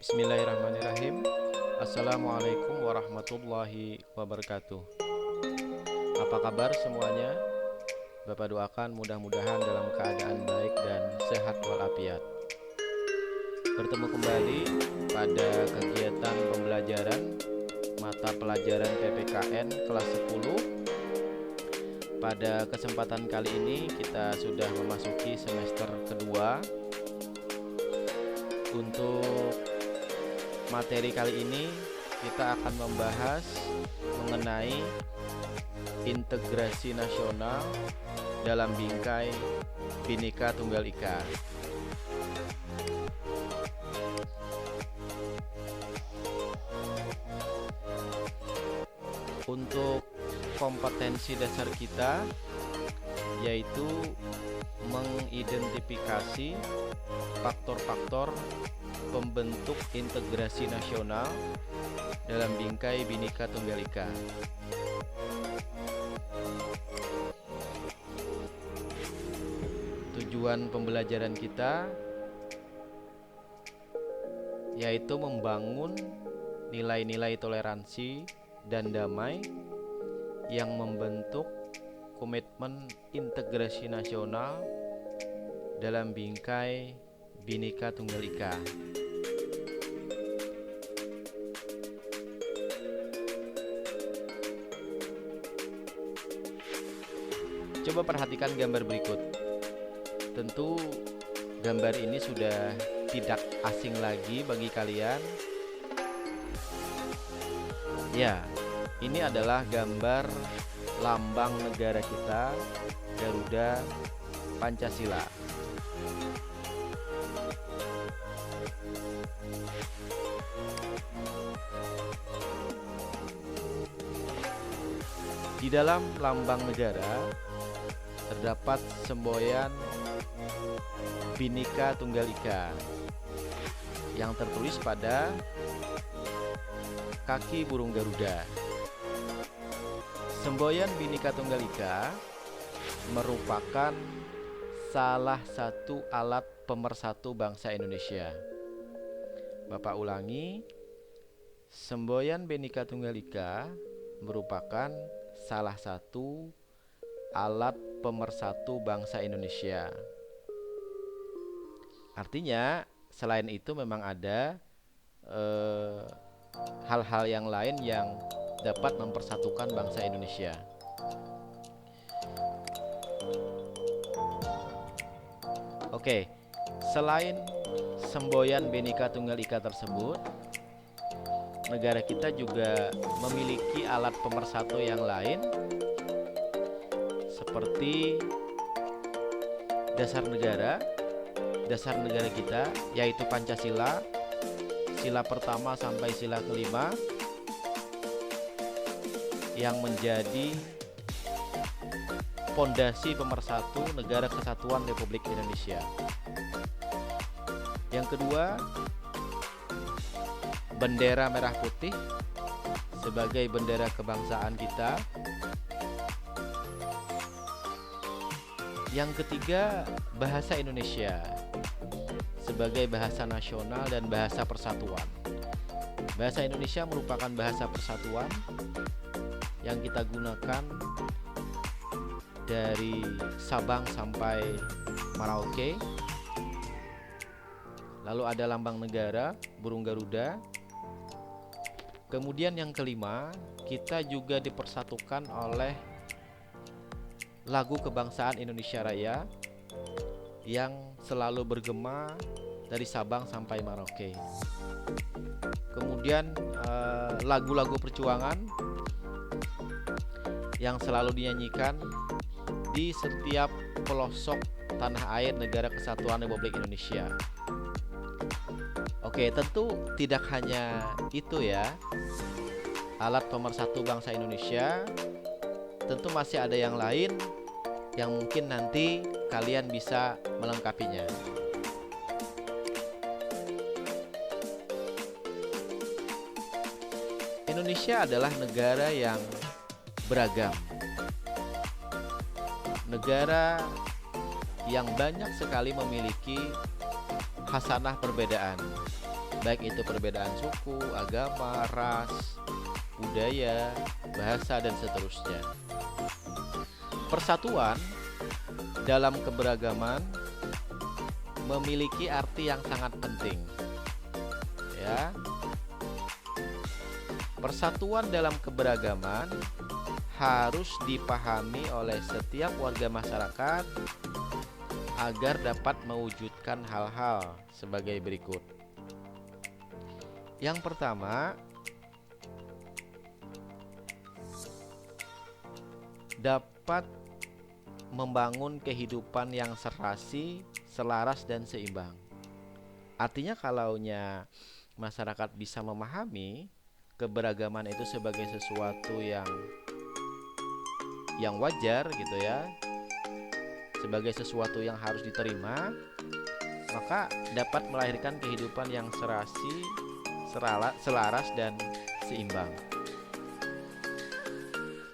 Bismillahirrahmanirrahim. Assalamualaikum warahmatullahi wabarakatuh. Apa kabar semuanya? Bapak doakan mudah-mudahan dalam keadaan baik dan sehat walafiat. Bertemu kembali pada kegiatan pembelajaran mata pelajaran PPKN kelas 10. Pada kesempatan kali ini kita sudah memasuki semester kedua. Untuk materi kali ini kita akan membahas mengenai integrasi nasional dalam bingkai Bhinneka Tunggal Ika. Untuk kompetensi dasar kita yaitu mengidentifikasi faktor-faktor pembentuk integrasi nasional dalam bingkai Bhinneka Tunggal Ika. Tujuan pembelajaran kita yaitu membangun nilai-nilai toleransi dan damai yang membentuk komitmen integrasi nasional dalam bingkai Bhinneka Tunggal Ika. Coba perhatikan gambar berikut. Tentu gambar ini sudah tidak asing lagi bagi kalian. Ya, ini adalah gambar lambang negara kita, Garuda Pancasila. Di dalam lambang negara terdapat semboyan Bhinneka Tunggal Ika yang tertulis pada kaki burung Garuda. Semboyan Bhinneka Tunggal Ika merupakan salah satu alat pemersatu bangsa Indonesia. Bapak ulangi, semboyan Bhinneka Tunggal Ika merupakan salah satu alat pemersatu bangsa Indonesia. Artinya, selain itu memang ada hal-hal yang lain yang dapat mempersatukan bangsa Indonesia. Oke, selain semboyan Bhinneka Tunggal Ika tersebut, negara kita juga memiliki alat pemersatu yang lain seperti dasar negara kita yaitu Pancasila, sila pertama sampai sila kelima yang menjadi pondasi pemersatu negara kesatuan Republik Indonesia. Yang kedua, bendera merah putih sebagai bendera kebangsaan kita. Yang ketiga, bahasa Indonesia sebagai bahasa nasional dan bahasa persatuan. Bahasa Indonesia merupakan bahasa persatuan yang kita gunakan dari Sabang sampai Merauke. Lalu ada lambang negara, burung Garuda. Kemudian yang kelima, kita juga dipersatukan oleh lagu kebangsaan Indonesia Raya yang selalu bergema dari Sabang sampai Merauke. Kemudian lagu-lagu perjuangan yang selalu dinyanyikan di setiap pelosok tanah air negara kesatuan Republik Indonesia. Oke, tentu tidak hanya itu ya, alat pemersatu bangsa Indonesia. Tentu masih ada yang lain yang mungkin nanti kalian bisa melengkapinya. Indonesia adalah negara yang beragam. Negara yang banyak sekali memiliki khasanah perbedaan. baik itu perbedaan suku, agama, ras, budaya, bahasa, dan seterusnya. Persatuan dalam keberagaman memiliki arti yang sangat penting, ya. Persatuan dalam keberagaman harus dipahami oleh setiap warga masyarakat agar dapat mewujudkan hal-hal sebagai berikut. Yang pertama, dapat membangun kehidupan yang serasi, selaras, dan seimbang. Artinya kalaunya masyarakat bisa memahami keberagaman itu sebagai sesuatu yang wajar gitu ya, sebagai sesuatu yang harus diterima, maka dapat melahirkan kehidupan yang serasi, selaras, dan seimbang.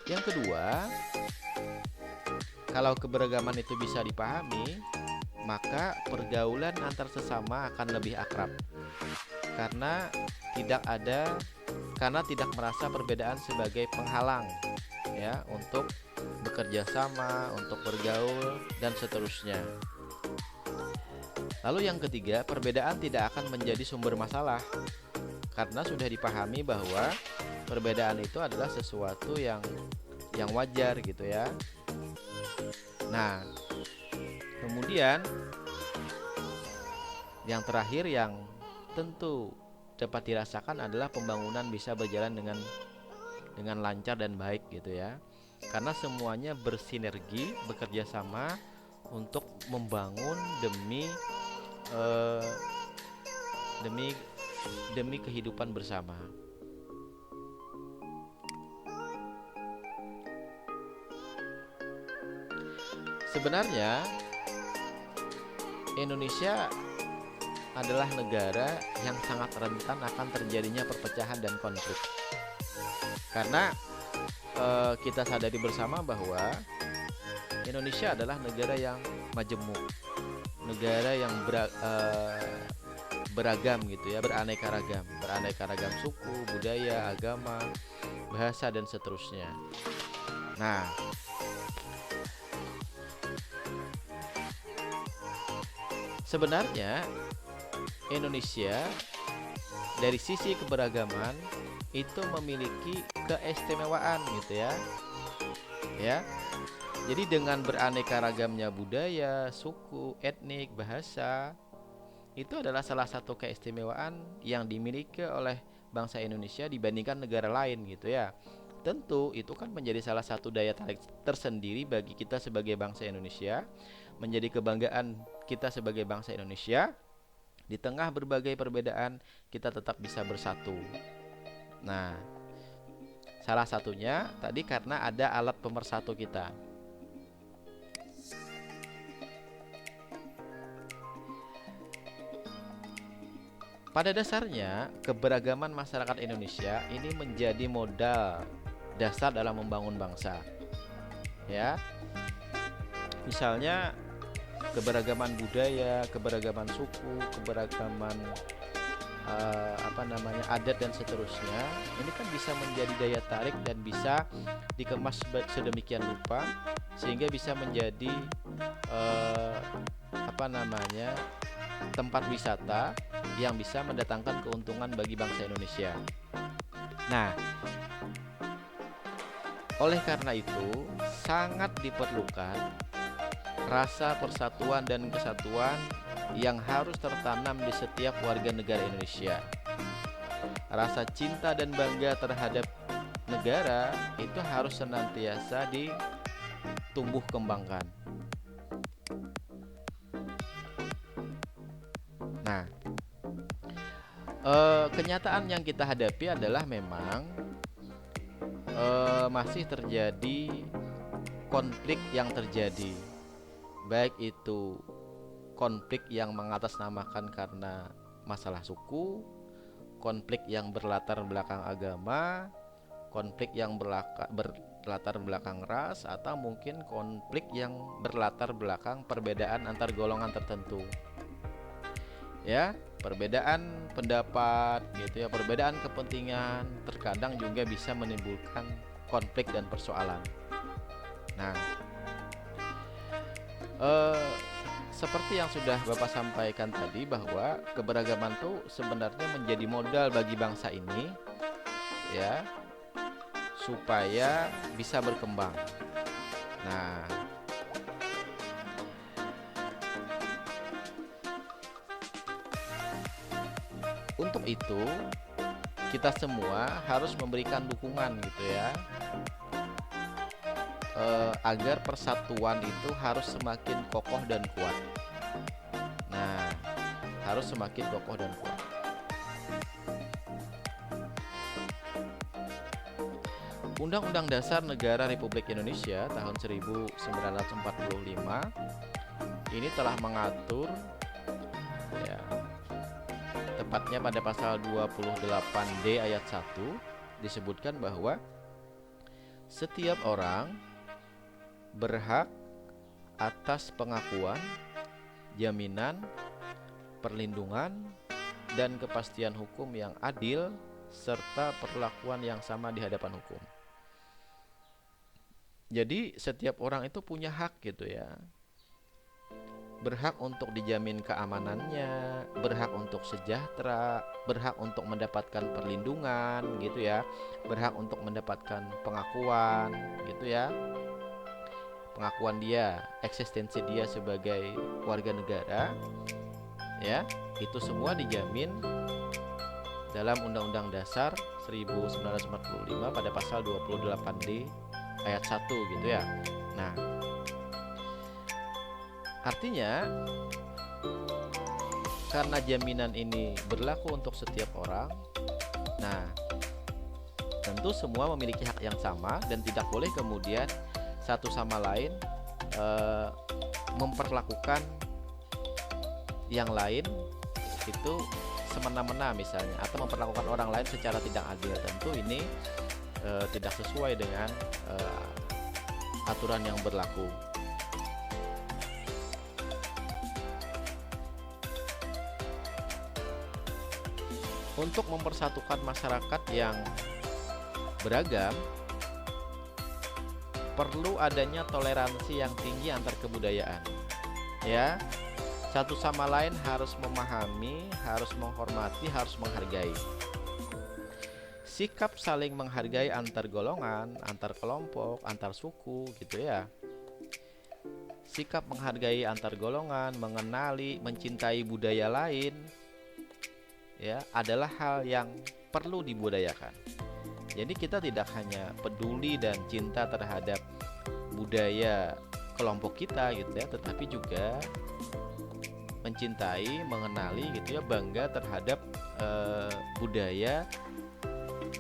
Yang kedua, kalau keberagaman itu bisa dipahami, maka pergaulan antar sesama akan lebih akrab. Karena tidak merasa perbedaan sebagai penghalang ya untuk bekerja sama, untuk bergaul, dan seterusnya. Lalu yang ketiga, perbedaan tidak akan menjadi sumber masalah karena sudah dipahami bahwa perbedaan itu adalah sesuatu yang wajar gitu ya. Nah, kemudian yang terakhir yang tentu dapat dirasakan adalah pembangunan bisa berjalan dengan lancar dan baik gitu ya. Karena semuanya bersinergi, bekerja sama untuk membangun demi kehidupan bersama. Sebenarnya Indonesia adalah negara yang sangat rentan akan terjadinya perpecahan dan konflik. Karena kita sadari bersama bahwa Indonesia adalah negara yang majemuk, negara yang beragam gitu ya, beraneka ragam suku, budaya, agama, bahasa, dan seterusnya. Nah, sebenarnya Indonesia dari sisi keberagaman itu memiliki keistimewaan gitu ya. Ya. Jadi dengan beraneka ragamnya budaya, suku, etnik, bahasa, itu adalah salah satu keistimewaan yang dimiliki oleh bangsa Indonesia dibandingkan negara lain gitu ya. Tentu itu kan menjadi salah satu daya tarik tersendiri bagi kita sebagai bangsa Indonesia, menjadi kebanggaan kita sebagai bangsa Indonesia. Di tengah berbagai perbedaan, kita tetap bisa bersatu. Nah, salah satunya tadi karena ada alat pemersatu kita. Pada dasarnya, keberagaman masyarakat Indonesia ini menjadi modal dasar dalam membangun bangsa. Ya. Misalnya keberagaman budaya, keberagaman suku, keberagaman adat, dan seterusnya. Ini kan bisa menjadi daya tarik dan bisa dikemas sedemikian rupa sehingga bisa menjadi tempat wisata yang bisa mendatangkan keuntungan bagi bangsa Indonesia. Nah, oleh karena itu sangat diperlukan rasa persatuan dan kesatuan yang harus tertanam di setiap warga negara Indonesia. Rasa cinta dan bangga terhadap negara itu harus senantiasa ditumbuh kembangkan. Nah, kenyataan yang kita hadapi adalah memang masih terjadi konflik yang terjadi. Baik itu konflik yang mengatasnamakan karena masalah suku, konflik yang berlatar belakang agama, konflik yang berlatar belakang ras, atau mungkin konflik yang berlatar belakang perbedaan antar golongan tertentu. Ya, perbedaan pendapat gitu ya, perbedaan kepentingan terkadang juga bisa menimbulkan konflik dan persoalan. Nah, eh, seperti yang sudah Bapak sampaikan tadi bahwa keberagaman itu sebenarnya menjadi modal bagi bangsa ini ya, supaya bisa berkembang. Nah, untuk itu kita semua harus memberikan dukungan gitu ya, agar persatuan itu harus semakin kokoh dan kuat. Nah, harus semakin kokoh dan kuat. Undang-Undang Dasar Negara Republik Indonesia tahun 1945 ini telah mengatur ya, tepatnya pada pasal 28D ayat 1 disebutkan bahwa setiap orang berhak atas pengakuan, jaminan, perlindungan, dan kepastian hukum yang adil serta perlakuan yang sama di hadapan hukum. Jadi setiap orang itu punya hak gitu ya. Berhak untuk dijamin keamanannya, berhak untuk sejahtera, berhak untuk mendapatkan perlindungan gitu ya, berhak untuk mendapatkan pengakuan gitu ya. Pengakuan dia, eksistensi dia sebagai warga negara ya, itu semua dijamin dalam Undang-Undang Dasar 1945 pada pasal 28D ayat 1 gitu ya. Nah, artinya karena jaminan ini berlaku untuk setiap orang, nah tentu semua memiliki hak yang sama dan tidak boleh kemudian satu sama lain memperlakukan yang lain itu semena-mena misalnya, atau memperlakukan orang lain secara tidak adil. Tentu ini tidak sesuai dengan aturan yang berlaku. Untuk mempersatukan masyarakat yang beragam, perlu adanya toleransi yang tinggi antar kebudayaan. Ya, satu sama lain harus memahami, harus menghormati, harus menghargai. Sikap saling menghargai antar golongan, antar kelompok, antar suku gitu ya. Sikap menghargai antar golongan, mengenali, mencintai budaya lain ya, adalah hal yang perlu dibudayakan. Jadi kita tidak hanya peduli dan cinta terhadap budaya kelompok kita gitu ya, tetapi juga mencintai, mengenali gitu ya, bangga terhadap budaya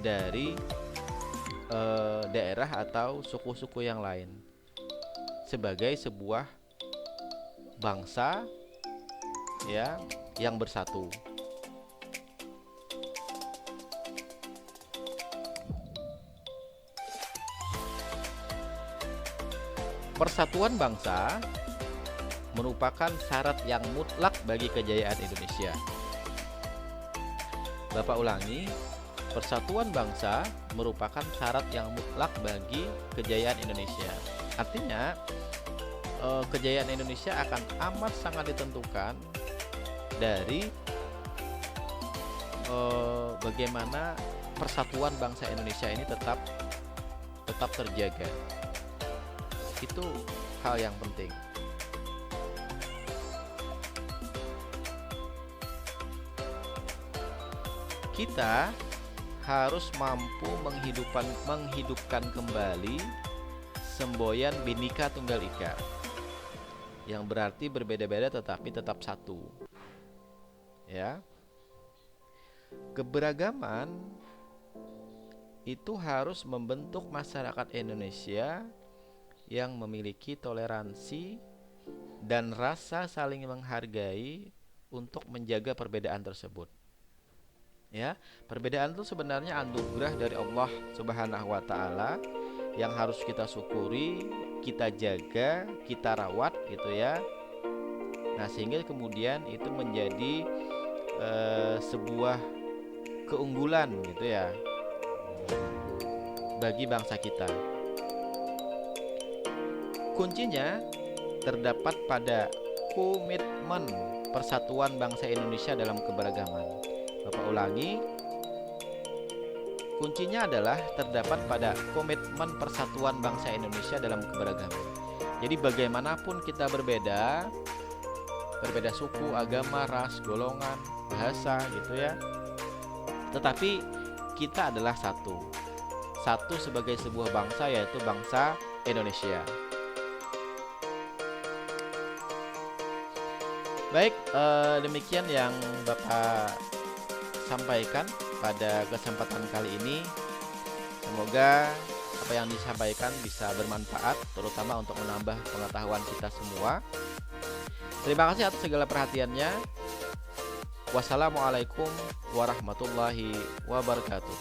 dari daerah atau suku-suku yang lain sebagai sebuah bangsa ya yang bersatu. Persatuan bangsa merupakan syarat yang mutlak bagi kejayaan Indonesia. Bapak ulangi, persatuan bangsa merupakan syarat yang mutlak bagi kejayaan Indonesia. Artinya, kejayaan Indonesia akan amat sangat ditentukan dari bagaimana persatuan bangsa Indonesia ini tetap terjaga. Itu hal yang penting. Kita harus mampu menghidupkan kembali semboyan Bhinneka Tunggal Ika, yang berarti berbeda-beda tetapi tetap satu. Ya. Keberagaman itu harus membentuk masyarakat Indonesia yang memiliki toleransi dan rasa saling menghargai untuk menjaga perbedaan tersebut. Ya, perbedaan itu sebenarnya anugerah dari Allah Subhanahu wa taala yang harus kita syukuri, kita jaga, kita rawat gitu ya. Nah, sehingga kemudian itu menjadi sebuah keunggulan gitu ya bagi bangsa kita. Kuncinya terdapat pada komitmen persatuan bangsa Indonesia dalam keberagaman. Bapak ulangi, kuncinya adalah terdapat pada komitmen persatuan bangsa Indonesia dalam keberagaman. Jadi bagaimanapun kita berbeda suku, agama, ras, golongan, bahasa gitu ya, tetapi kita adalah satu sebagai sebuah bangsa, yaitu bangsa Indonesia. Baik, demikian yang Bapak sampaikan pada kesempatan kali ini. Semoga apa yang disampaikan bisa bermanfaat, terutama untuk menambah pengetahuan kita semua. Terima kasih atas segala perhatiannya. Wassalamualaikum warahmatullahi wabarakatuh.